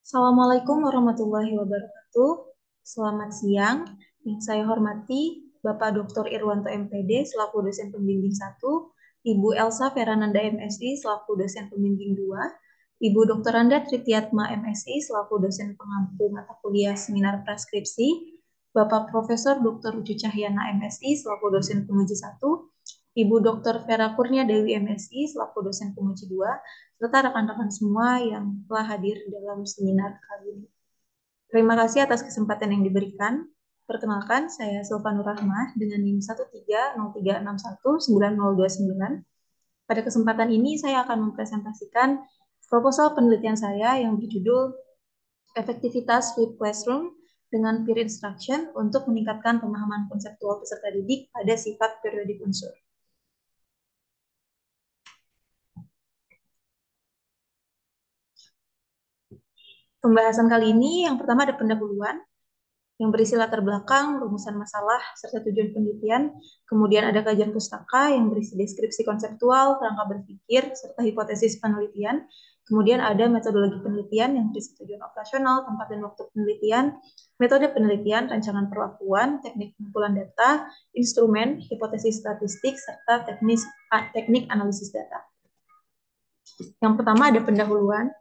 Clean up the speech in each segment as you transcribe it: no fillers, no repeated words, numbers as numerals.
Assalamualaikum warahmatullahi wabarakatuh. Selamat siang. Yang saya hormati Bapak Dr. Irwanto MPD selaku dosen pembimbing 1, Ibu Elsa Ferananda MSI selaku dosen pembimbing 2, Ibu Dr. Randa Tritiatma MSI selaku dosen pengampu mata kuliah seminar praskripsi, Bapak Profesor Dr. Ucu Cahyana MSI selaku dosen penguji 1, Ibu Dr. Vera Kurnia Dewi MSI selaku dosen penguji 2, serta rekan-rekan semua yang telah hadir dalam seminar kali ini. Terima kasih atas kesempatan yang diberikan. Perkenalkan, saya Silvanur Rahmah dengan NIM 13036199029. Pada kesempatan ini, saya akan mempresentasikan proposal penelitian saya yang berjudul Efektivitas Flipped Classroom dengan Peer Instruction untuk meningkatkan pemahaman konseptual peserta didik pada sifat periodik unsur. Pembahasan kali ini yang pertama ada pendahuluan, yang berisi latar belakang, rumusan masalah, serta tujuan penelitian. Kemudian ada kajian pustaka yang berisi deskripsi konseptual, kerangka berpikir, serta hipotesis penelitian. Kemudian ada metodologi penelitian yang berisi tujuan operasional, tempat dan waktu penelitian, metode penelitian, rancangan perlakuan, teknik pengumpulan data, instrumen, hipotesis statistik, serta teknik analisis data. Yang pertama ada pendahuluan.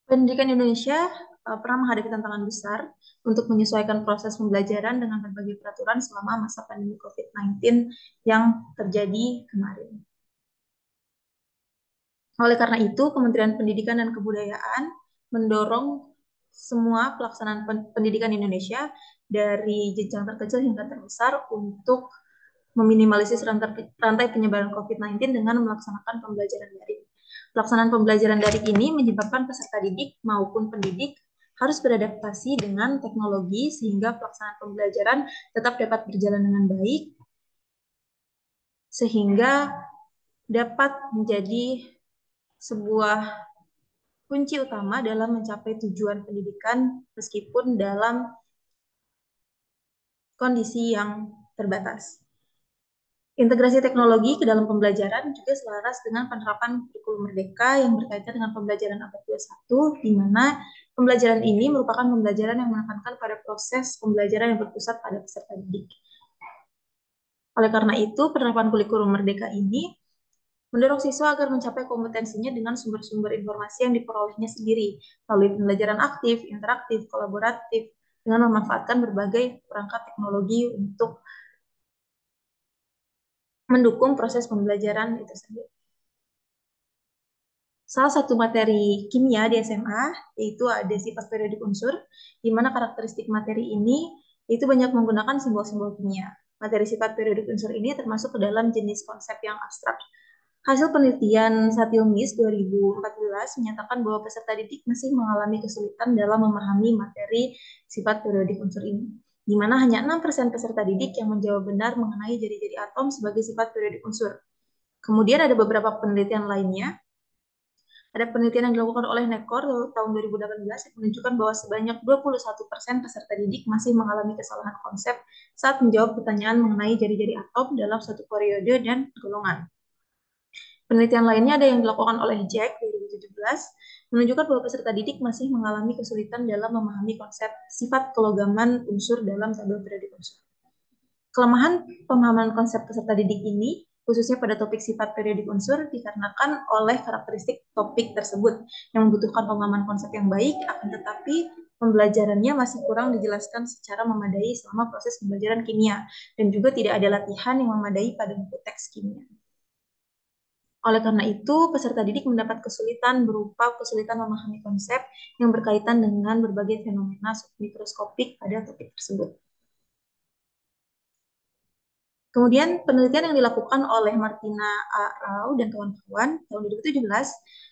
Pendidikan Indonesia pernah menghadapi tantangan besar untuk menyesuaikan proses pembelajaran dengan berbagai peraturan selama masa pandemi COVID-19 yang terjadi kemarin. Oleh karena itu, Kementerian Pendidikan dan Kebudayaan mendorong semua pelaksanaan pendidikan Indonesia dari jenjang terkecil hingga terbesar untuk meminimalisir rantai penyebaran COVID-19 dengan melaksanakan pembelajaran daring. Pelaksanaan pembelajaran daring ini menyebabkan peserta didik maupun pendidik harus beradaptasi dengan teknologi sehingga pelaksanaan pembelajaran tetap dapat berjalan dengan baik, sehingga dapat menjadi sebuah kunci utama dalam mencapai tujuan pendidikan meskipun dalam kondisi yang terbatas. Integrasi teknologi ke dalam pembelajaran juga selaras dengan penerapan kurikulum merdeka yang berkaitan dengan pembelajaran abad 21, di mana pembelajaran ini merupakan pembelajaran yang menekankan pada proses pembelajaran yang berpusat pada peserta didik. Oleh karena itu, penerapan kurikulum merdeka ini mendorong siswa agar mencapai kompetensinya dengan sumber-sumber informasi yang diperolehnya sendiri, melalui pembelajaran aktif, interaktif, kolaboratif, dengan memanfaatkan berbagai perangkat teknologi untuk mendukung proses pembelajaran itu sendiri. Salah satu materi kimia di SMA yaitu ada sifat periodik unsur, di mana karakteristik materi ini itu banyak menggunakan simbol-simbol kimia. Materi sifat periodik unsur ini termasuk ke dalam jenis konsep yang abstrak. Hasil penelitian Satilmis 2014 menyatakan bahwa peserta didik masih mengalami kesulitan dalam memahami materi sifat periodik unsur ini, di mana hanya 6% peserta didik yang menjawab benar mengenai jari-jari atom sebagai sifat periodik unsur. Kemudian ada beberapa penelitian lainnya. Ada penelitian yang dilakukan oleh NECOR tahun 2018 yang menunjukkan bahwa sebanyak 21% peserta didik masih mengalami kesalahan konsep saat menjawab pertanyaan mengenai jari-jari atom dalam suatu periode dan golongan. Penelitian lainnya ada yang dilakukan oleh Jack 2017 menunjukkan bahwa peserta didik masih mengalami kesulitan dalam memahami konsep sifat kelogaman unsur dalam tabel periodik unsur. Kelemahan pemahaman konsep peserta didik ini, khususnya pada topik sifat periodik unsur, dikarenakan oleh karakteristik topik tersebut yang membutuhkan pemahaman konsep yang baik, akan tetapi pembelajarannya masih kurang dijelaskan secara memadai selama proses pembelajaran kimia, dan juga tidak ada latihan yang memadai pada buku teks kimia. Oleh karena itu, peserta didik mendapat kesulitan berupa kesulitan memahami konsep yang berkaitan dengan berbagai fenomena submikroskopik pada topik tersebut. Kemudian penelitian yang dilakukan oleh Martina A. Rao dan kawan-kawan tahun 2017,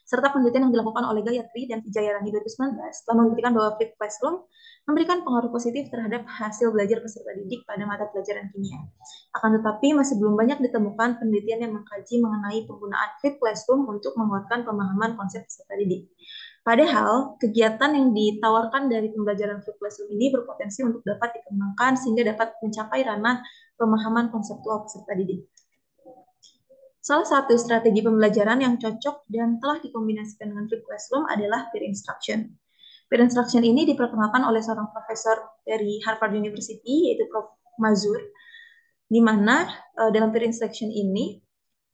serta penelitian yang dilakukan oleh Gayatri dan Vijayarani 2019 telah membuktikan bahwa flipped classroom memberikan pengaruh positif terhadap hasil belajar peserta didik pada mata pelajaran kimia. Akan tetapi masih belum banyak ditemukan penelitian yang mengkaji mengenai penggunaan flipped classroom untuk menguatkan pemahaman konsep peserta didik. Padahal, kegiatan yang ditawarkan dari pembelajaran flipped classroom ini berpotensi untuk dapat dikembangkan sehingga dapat mencapai ranah pemahaman konseptual peserta didik. Salah satu strategi pembelajaran yang cocok dan telah dikombinasikan dengan flipped classroom adalah peer instruction. Peer instruction ini diperkenalkan oleh seorang profesor dari Harvard University, yaitu Prof. Mazur, di mana dalam peer instruction ini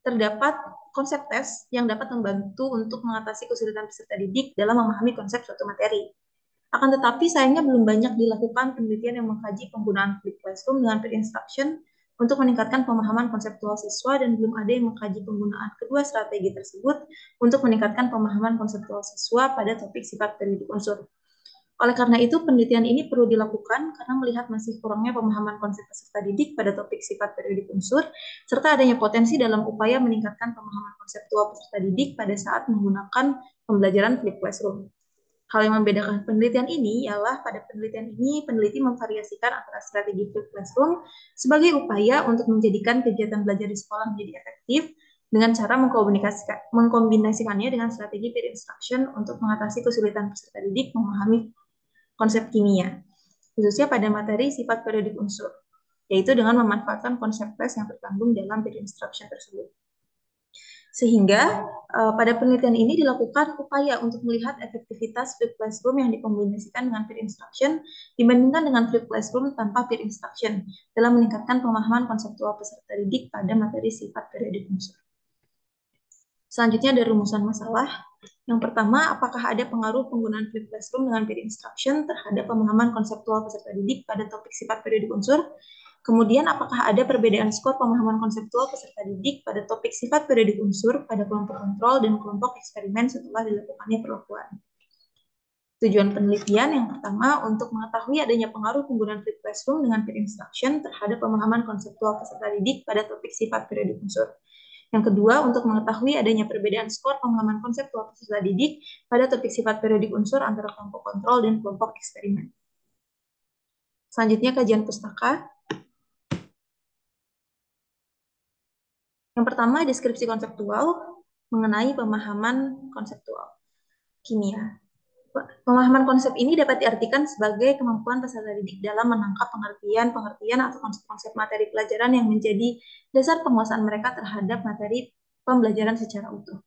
terdapat konsep tes yang dapat membantu untuk mengatasi kesulitan peserta didik dalam memahami konsep suatu materi. Akan tetapi, sayangnya belum banyak dilakukan penelitian yang mengkaji penggunaan flipped classroom dengan peer instruction untuk meningkatkan pemahaman konseptual siswa, dan belum ada yang mengkaji penggunaan kedua strategi tersebut untuk meningkatkan pemahaman konseptual siswa pada topik sifat periodik unsur. Oleh karena itu, penelitian ini perlu dilakukan karena melihat masih kurangnya pemahaman konsep peserta didik pada topik sifat periodik unsur, serta adanya potensi dalam upaya meningkatkan pemahaman konseptual peserta didik pada saat menggunakan pembelajaran flipped classroom. Hal yang membedakan penelitian ini ialah pada penelitian ini, peneliti memvariasikan antara strategi flipped classroom sebagai upaya untuk menjadikan kegiatan belajar di sekolah menjadi efektif dengan cara mengkombinasikannya dengan strategi peer instruction untuk mengatasi kesulitan peserta didik memahami konsep kimia, khususnya pada materi sifat periodik unsur, yaitu dengan memanfaatkan konsep tes yang terkandung dalam peer instruction tersebut. Sehingga pada penelitian ini dilakukan upaya untuk melihat efektivitas flipped classroom yang dikombinasikan dengan peer instruction dibandingkan dengan flipped classroom tanpa peer instruction dalam meningkatkan pemahaman konseptual peserta didik pada materi sifat periodik unsur. Selanjutnya ada rumusan masalah. Yang pertama, apakah ada pengaruh penggunaan flipped classroom dengan peer instruction terhadap pemahaman konseptual peserta didik pada topik sifat periodik unsur? Kemudian, apakah ada perbedaan skor pemahaman konseptual peserta didik pada topik sifat periodik unsur pada kelompok kontrol dan kelompok eksperimen setelah dilakukannya perlakuan? Tujuan penelitian yang pertama, untuk mengetahui adanya pengaruh penggunaan flipped classroom dengan peer instruction terhadap pemahaman konseptual peserta didik pada topik sifat periodik unsur. Yang kedua, untuk mengetahui adanya perbedaan skor pemahaman konseptual peserta didik pada topik sifat periodik unsur antara kelompok kontrol dan kelompok eksperimen. Selanjutnya, kajian pustaka. Yang pertama, deskripsi konseptual mengenai pemahaman konseptual kimia. Pemahaman konsep ini dapat diartikan sebagai kemampuan peserta didik dalam menangkap pengertian atau konsep-konsep materi pelajaran yang menjadi dasar penguasaan mereka terhadap materi pembelajaran secara utuh.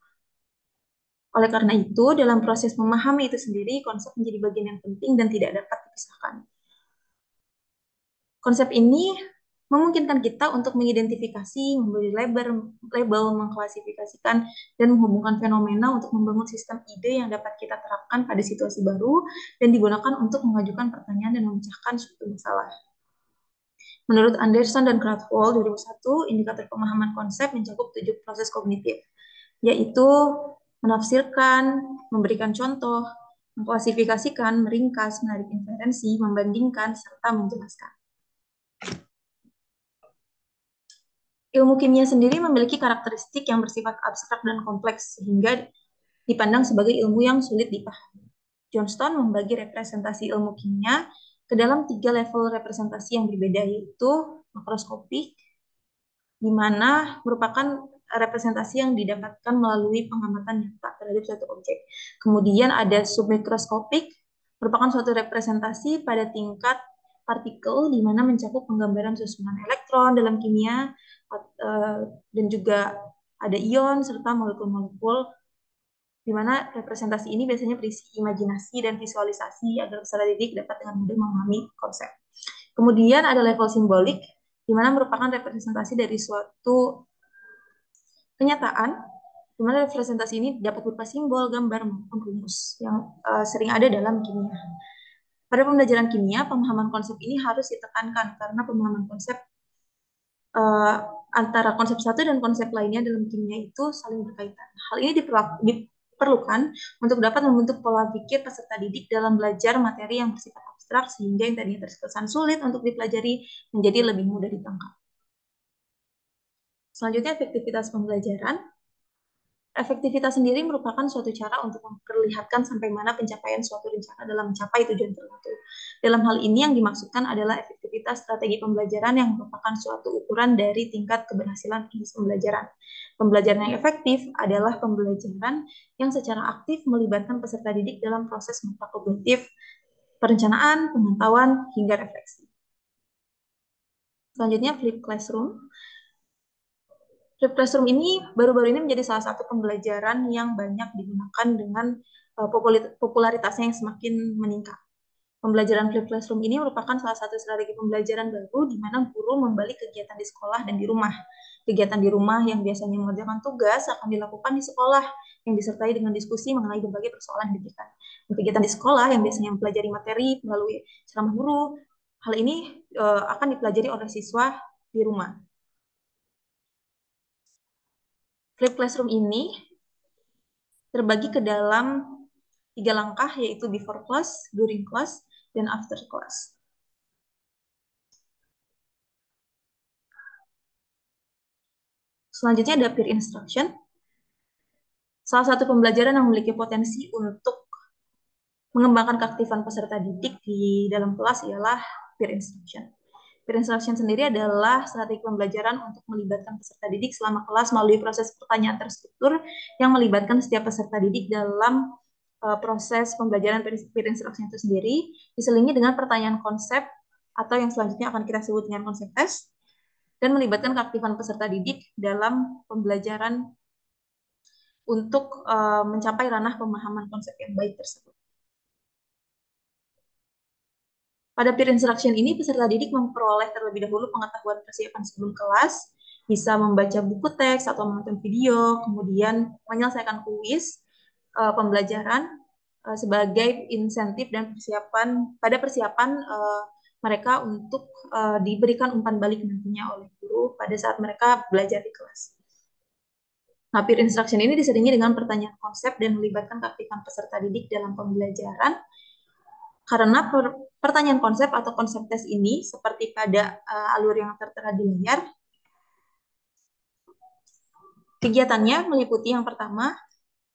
Oleh karena itu, dalam proses memahami itu sendiri, konsep menjadi bagian yang penting dan tidak dapat dipisahkan. Konsep ini memungkinkan kita untuk mengidentifikasi, memberi label, mengklasifikasikan, dan menghubungkan fenomena untuk membangun sistem ide yang dapat kita terapkan pada situasi baru dan digunakan untuk mengajukan pertanyaan dan memecahkan suatu masalah. Menurut Anderson dan Krathwohl 2001, indikator pemahaman konsep mencakup 7 proses kognitif, yaitu menafsirkan, memberikan contoh, mengklasifikasikan, meringkas, menarik inferensi, membandingkan, serta menjelaskan. Ilmu kimia sendiri memiliki karakteristik yang bersifat abstrak dan kompleks, sehingga dipandang sebagai ilmu yang sulit dipahami. Johnston membagi representasi ilmu kimia ke dalam 3 level representasi yang berbeda, yaitu makroskopik, di mana merupakan representasi yang didapatkan melalui pengamatan nyata terhadap suatu objek. Kemudian ada submikroskopik, merupakan suatu representasi pada tingkat partikel, di mana mencakup penggambaran susunan elektron dalam kimia, dan juga ada ion serta molekul-molekul, di mana representasi ini biasanya berisi imajinasi dan visualisasi agar peserta didik dapat dengan mudah memahami konsep. Kemudian ada level simbolik, di mana merupakan representasi dari suatu kenyataan, di mana representasi ini dapat berupa simbol, gambar, maupun rumus yang sering ada dalam kimia. Pada pembelajaran kimia, pemahaman konsep ini harus ditekankan karena pemahaman konsep antara konsep satu dan konsep lainnya dalam kimia itu saling berkaitan. Hal ini diperlukan untuk dapat membentuk pola pikir peserta didik dalam belajar materi yang bersifat abstrak, sehingga yang tadinya terkesan sulit untuk dipelajari menjadi lebih mudah ditangkap. Selanjutnya, efektivitas pembelajaran. Efektivitas sendiri merupakan suatu cara untuk memperlihatkan sampai mana pencapaian suatu rencana dalam mencapai tujuan tertentu. Dalam hal ini yang dimaksudkan adalah efektivitas strategi pembelajaran yang merupakan suatu ukuran dari tingkat keberhasilan proses pembelajaran. Pembelajaran yang efektif adalah pembelajaran yang secara aktif melibatkan peserta didik dalam proses metakognitif, perencanaan, pemantauan, hingga refleksi. Selanjutnya, flip classroom. Flipped Classroom ini baru-baru ini menjadi salah satu pembelajaran yang banyak digunakan dengan popularitasnya yang semakin meningkat. Pembelajaran Flipped Classroom ini merupakan salah satu strategi pembelajaran baru di mana guru membalik kegiatan di sekolah dan di rumah. Kegiatan di rumah yang biasanya mengerjakan tugas akan dilakukan di sekolah yang disertai dengan diskusi mengenai berbagai persoalan yang diberikan. Kegiatan di sekolah yang biasanya mempelajari materi melalui ceramah guru, hal ini akan dipelajari oleh siswa di rumah. Flipped Classroom ini terbagi ke dalam 3 langkah, yaitu before class, during class, dan after class. Selanjutnya ada peer instruction. Salah satu pembelajaran yang memiliki potensi untuk mengembangkan keaktifan peserta didik di dalam kelas ialah peer instruction. Peer instruction sendiri adalah strategi pembelajaran untuk melibatkan peserta didik selama kelas melalui proses pertanyaan terstruktur yang melibatkan setiap peserta didik dalam proses pembelajaran peer instruction itu sendiri, diselingi dengan pertanyaan konsep atau yang selanjutnya akan kita sebut dengan konsep tes, dan melibatkan keaktifan peserta didik dalam pembelajaran untuk mencapai ranah pemahaman konsep yang baik tersebut. Pada peer instruction ini, peserta didik memperoleh terlebih dahulu pengetahuan persiapan sebelum kelas, bisa membaca buku teks atau menonton video, kemudian menyelesaikan kuis pembelajaran sebagai insentif dan persiapan mereka untuk diberikan umpan balik nantinya oleh guru pada saat mereka belajar di kelas. Nah, peer instruction ini diselingi dengan pertanyaan konsep dan melibatkan keaktifan peserta didik dalam pembelajaran. Karena pertanyaan konsep atau konsep tes ini, seperti pada alur yang tertera di layar, kegiatannya meliputi yang pertama,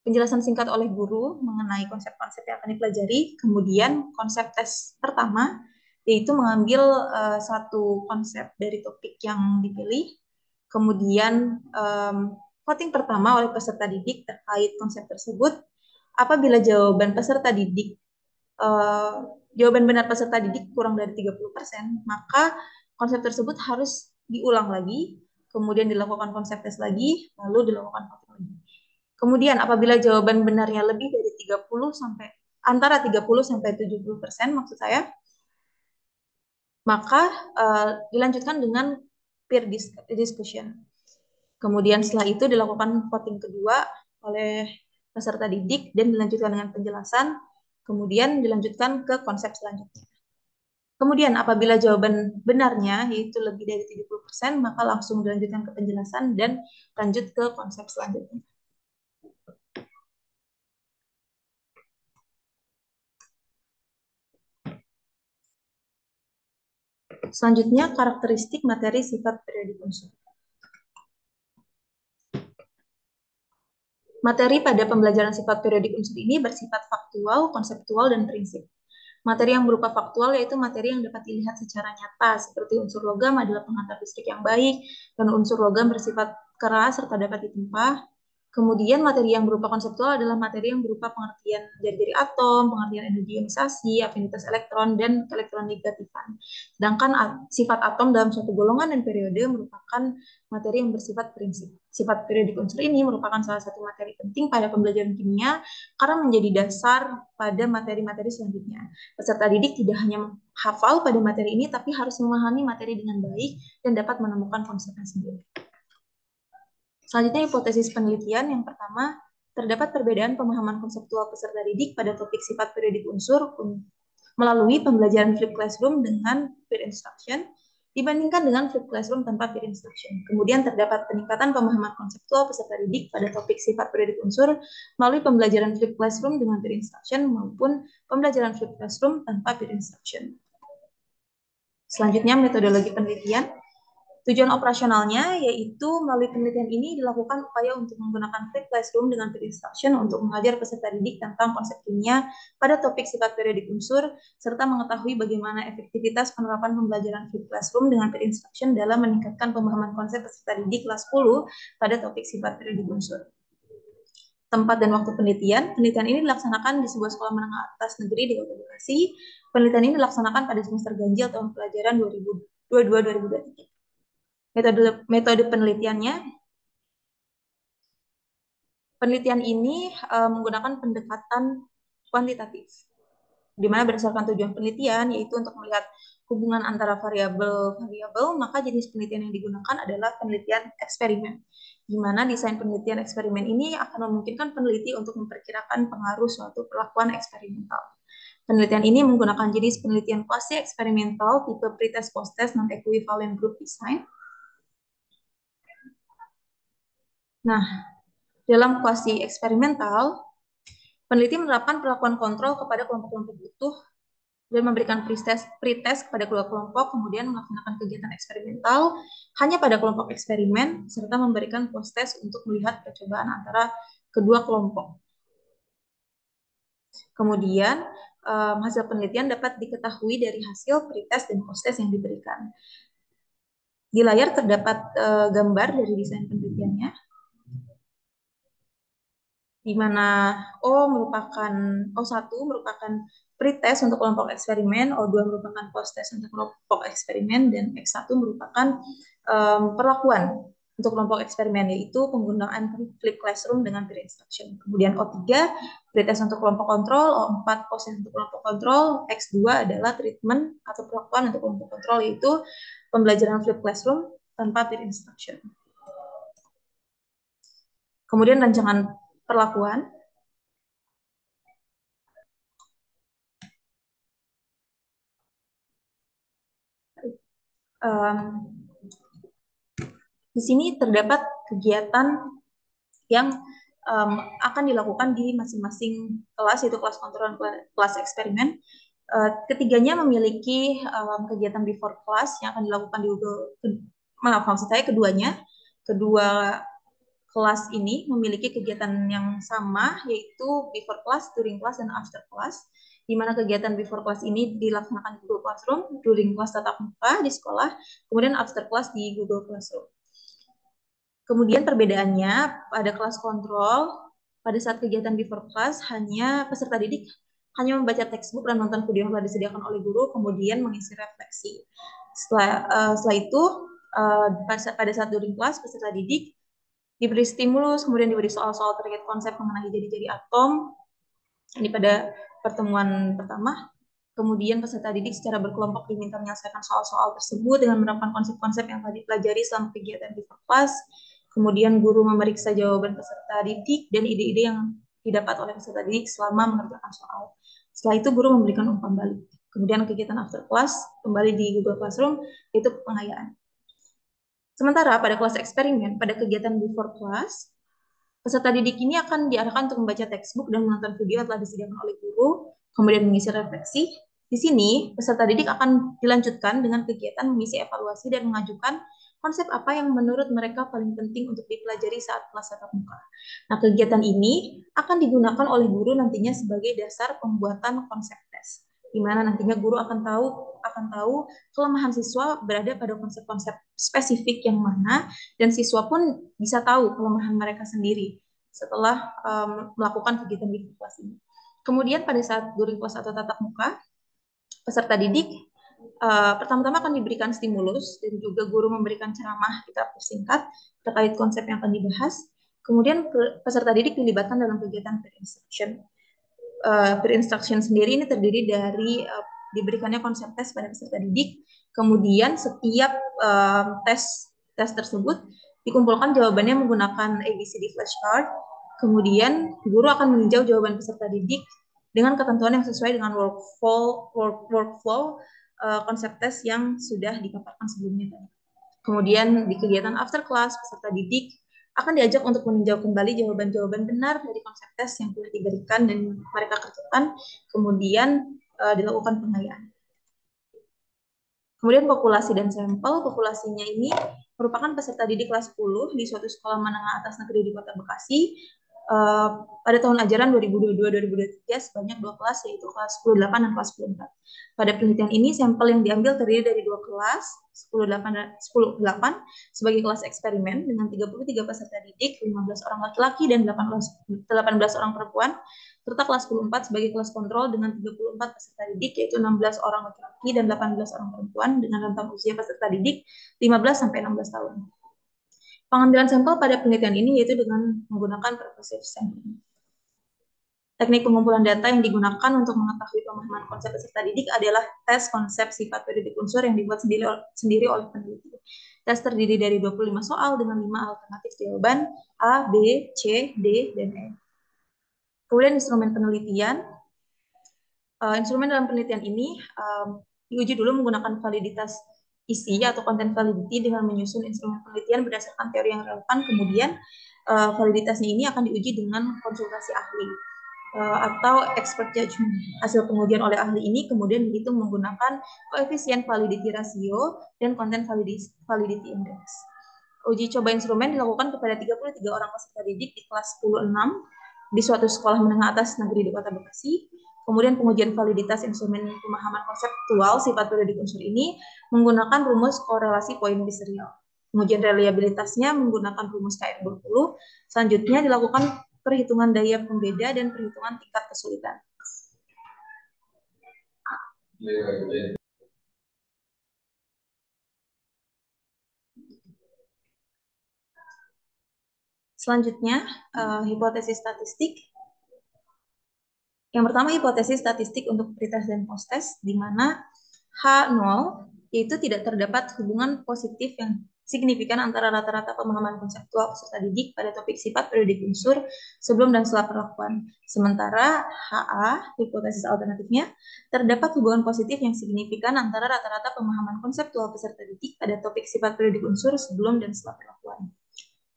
penjelasan singkat oleh guru mengenai konsep-konsep yang akan dipelajari, kemudian konsep tes pertama, yaitu mengambil satu konsep dari topik yang dipilih, kemudian voting pertama oleh peserta didik terkait konsep tersebut. Apabila jawaban peserta didik jawaban benar peserta didik kurang dari 30%, maka konsep tersebut harus diulang lagi, kemudian dilakukan konsep tes lagi, lalu dilakukan voting lagi. Kemudian apabila jawaban benarnya lebih dari 30 sampai antara 30 sampai 70% maksud saya, maka dilanjutkan dengan peer discussion. Kemudian setelah itu dilakukan voting kedua oleh peserta didik dan dilanjutkan dengan penjelasan, kemudian dilanjutkan ke konsep selanjutnya. Kemudian apabila jawaban benarnya yaitu lebih dari 70%, maka langsung dilanjutkan ke penjelasan dan lanjut ke konsep selanjutnya. Selanjutnya, karakteristik materi sifat periodik unsur. Materi pada pembelajaran sifat periodik unsur ini bersifat faktual, konseptual, dan prinsip. Materi yang berupa faktual yaitu materi yang dapat dilihat secara nyata, seperti unsur logam adalah penghantar listrik yang baik, dan unsur logam bersifat keras serta dapat ditempa. Kemudian materi yang berupa konseptual adalah materi yang berupa pengertian jari-jari atom, pengertian energi ionisasi, afinitas elektron, dan elektronegatifan. Sedangkan sifat atom dalam suatu golongan dan periode merupakan materi yang bersifat prinsip. Sifat periodik unsur ini merupakan salah satu materi penting pada pembelajaran kimia karena menjadi dasar pada materi-materi selanjutnya. Peserta didik tidak hanya hafal pada materi ini, tapi harus memahami materi dengan baik dan dapat menemukan konsepnya sendiri. Selanjutnya, hipotesis penelitian yang pertama, terdapat perbedaan pemahaman konseptual peserta didik pada topik sifat periodik unsur melalui pembelajaran flipped classroom dengan peer instruction dibandingkan dengan flipped classroom tanpa peer instruction. Kemudian terdapat peningkatan pemahaman konseptual peserta didik pada topik sifat periodik unsur melalui pembelajaran flipped classroom dengan peer instruction maupun pembelajaran flipped classroom tanpa peer instruction. Selanjutnya, metodologi penelitian. Tujuan operasionalnya yaitu melalui penelitian ini dilakukan upaya untuk menggunakan flipped classroom dengan peer instruction untuk mengajar peserta didik tentang konsep kimia pada topik sifat periodik unsur, serta mengetahui bagaimana efektivitas penerapan pembelajaran flipped classroom dengan peer instruction dalam meningkatkan pemahaman konsep peserta didik kelas 10 pada topik sifat periodik unsur. Tempat dan waktu penelitian. Penelitian ini dilaksanakan di sebuah sekolah menengah atas negeri di Kota Bekasi. Penelitian ini dilaksanakan pada semester ganjil tahun pelajaran 2022-2023. Metode penelitiannya Penelitian ini menggunakan pendekatan kuantitatif, di mana berdasarkan tujuan penelitian yaitu untuk melihat hubungan antara variabel-variabel, maka jenis penelitian yang digunakan adalah penelitian eksperimen, di mana desain penelitian eksperimen ini akan memungkinkan peneliti untuk memperkirakan pengaruh suatu perlakuan eksperimental. Penelitian ini menggunakan jenis penelitian kuasi eksperimental tipe pretest post-test non-equivalent group design. Nah, dalam kuasi eksperimental, peneliti menerapkan perlakuan kontrol kepada kelompok-kelompok butuh dan memberikan pretest kepada kedua kelompok, kemudian melaksanakan kegiatan eksperimental hanya pada kelompok eksperimen, serta memberikan post-test untuk melihat percobaan antara kedua kelompok. Kemudian, hasil penelitian dapat diketahui dari hasil pretest dan post-test yang diberikan. Di layar terdapat gambar dari desain penelitiannya, di mana O1 merupakan pretest untuk kelompok eksperimen, O2 merupakan post-test untuk kelompok eksperimen, dan X1 merupakan perlakuan untuk kelompok eksperimen, yaitu penggunaan flip classroom dengan peer instruction. Kemudian O3, pretest untuk kelompok kontrol, O4, post-test untuk kelompok kontrol, X2 adalah treatment atau perlakuan untuk kelompok kontrol, yaitu pembelajaran flip classroom tanpa peer instruction. Kemudian rancangan perlakuan. Di sini terdapat kegiatan yang akan dilakukan di masing-masing kelas, yaitu kelas kontrol dan kelas eksperimen. Ketiganya memiliki kegiatan before class yang akan dilakukan di kedua kelas ini memiliki kegiatan yang sama, yaitu before class, during class, dan after class, di mana kegiatan before class ini dilaksanakan di Google Classroom, during class tatap muka di sekolah, kemudian after class di Google Classroom. Kemudian perbedaannya pada kelas kontrol, pada saat kegiatan before class, hanya peserta didik hanya membaca textbook dan nonton video yang telah disediakan oleh guru, kemudian mengisi refleksi. Setelah itu, pada saat during class, peserta didik diberi stimulus, kemudian diberi soal-soal terkait konsep mengenai jadi-jadi atom. Ini pada pertemuan pertama. Kemudian peserta didik secara berkelompok diminta menyelesaikan soal-soal tersebut dengan menerapkan konsep-konsep yang telah dipelajari selama kegiatan before class. Kemudian guru memeriksa jawaban peserta didik dan ide-ide yang didapat oleh peserta didik selama mengerjakan soal. Setelah itu guru memberikan umpan balik. Kemudian kegiatan after class kembali di Google Classroom, yaitu pengayaan. Sementara pada kelas eksperimen, pada kegiatan before class, peserta didik ini akan diarahkan untuk membaca textbook dan menonton video yang telah disediakan oleh guru, kemudian mengisi refleksi. Di sini, peserta didik akan dilanjutkan dengan kegiatan mengisi evaluasi dan mengajukan konsep apa yang menurut mereka paling penting untuk dipelajari saat kelas tatap muka. Nah, kegiatan ini akan digunakan oleh guru nantinya sebagai dasar pembuatan konsep tes, di mana nantinya guru akan tahu kelemahan siswa berada pada konsep-konsep spesifik yang mana, dan siswa pun bisa tahu kelemahan mereka sendiri setelah melakukan kegiatan di kelas ini. Kemudian pada saat during kelas atau tatap muka, peserta didik pertama-tama akan diberikan stimulus dan juga guru memberikan ceramah interaktif singkat terkait konsep yang akan dibahas. Kemudian peserta didik dilibatkan dalam kegiatan peer instruction. Peer instruction sendiri ini terdiri dari diberikannya konsep tes pada peserta didik, kemudian setiap tes tersebut dikumpulkan jawabannya menggunakan ABCD flashcard, kemudian guru akan meninjau jawaban peserta didik dengan ketentuan yang sesuai dengan workflow konsep tes yang sudah dipaparkan sebelumnya tadi. Kemudian di kegiatan after class, peserta didik akan diajak untuk meninjau kembali jawaban-jawaban benar dari konsep tes yang telah diberikan dan mereka kerjakan, kemudian dilakukan pengayaan. Kemudian populasi dan sampel. Populasinya ini merupakan peserta didik kelas 10 di suatu sekolah menengah atas negeri di Kota Bekasi. Pada tahun ajaran 2022-2023 sebanyak 2 kelas, yaitu kelas 10-8 dan kelas 10-4. Pada penelitian ini, sampel yang diambil terdiri dari 2 kelas, 10-8 sebagai kelas eksperimen dengan 33 peserta didik, 15 orang laki-laki dan 18 orang perempuan, serta kelas 10-4 sebagai kelas kontrol dengan 34 peserta didik, yaitu 16 orang laki-laki dan 18 orang perempuan dengan rentang usia peserta didik 15 sampai 16 tahun. Pengambilan sampel pada penelitian ini yaitu dengan menggunakan pervasive sampling. Teknik pengumpulan data yang digunakan untuk mengetahui pemahaman konsep peserta didik adalah tes konsep sifat periodik unsur yang dibuat sendiri oleh peneliti. Tes terdiri dari 25 soal dengan 5 alternatif jawaban A, B, C, D, dan E. Kemudian instrumen penelitian. Instrumen dalam penelitian ini diuji dulu menggunakan validitas isi atau content validity dengan menyusun instrumen penelitian berdasarkan teori yang relevan. Kemudian validitasnya ini akan diuji dengan konsultasi ahli atau expert judgment. Hasil pengujian oleh ahli ini kemudian dihitung menggunakan koefisien validity ratio dan content validity index. Uji coba instrumen dilakukan kepada 33 orang peserta didik di kelas 10-6 di suatu sekolah menengah atas negeri di Kota Bekasi. Kemudian pengujian validitas instrumen pemahaman konseptual sifat periodik unsur ini menggunakan rumus korelasi poin biserial. Pengujian reliabilitasnya menggunakan rumus KR20. Selanjutnya dilakukan perhitungan daya pembeda dan perhitungan tingkat kesulitan. Selanjutnya, hipotesis statistik. Yang pertama, hipotesis statistik untuk pretest dan post-test, di mana H0 yaitu tidak terdapat hubungan positif yang signifikan antara rata-rata pemahaman konseptual peserta didik pada topik sifat periodik unsur sebelum dan setelah perlakuan. Sementara HA, hipotesis alternatifnya, terdapat hubungan positif yang signifikan antara rata-rata pemahaman konseptual peserta didik pada topik sifat periodik unsur sebelum dan setelah perlakuan.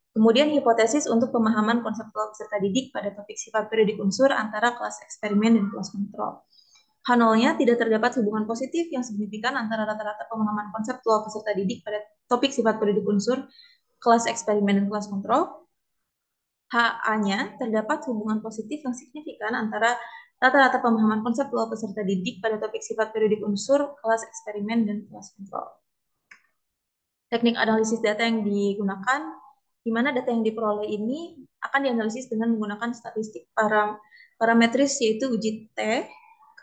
Kemudian hipotesis untuk pemahaman konseptual peserta didik pada topik sifat periodik unsur antara kelas eksperimen dan kelas kontrol. H0-nya tidak terdapat hubungan positif yang signifikan antara rata-rata pemahaman konseptual peserta didik pada topik sifat periodik unsur kelas eksperimen dan kelas kontrol. HA-nya terdapat hubungan positif yang signifikan antara rata-rata pemahaman konseptual peserta didik pada topik sifat periodik unsur kelas eksperimen dan kelas kontrol. Teknik analisis data yang digunakan, di mana data yang diperoleh ini akan dianalisis dengan menggunakan statistik parametris yaitu uji T.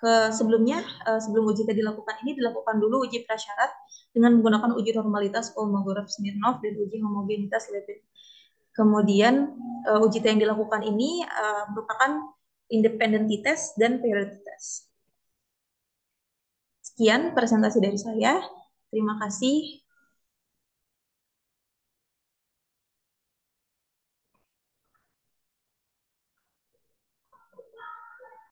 Sebelumnya, sebelum uji T dilakukan ini, dilakukan dulu uji prasyarat dengan menggunakan uji normalitas Kolmogorov-Smirnov dan uji homogenitas Levin. Kemudian uji T yang dilakukan ini merupakan independent t-test dan priority test. Sekian presentasi dari saya. Terima kasih.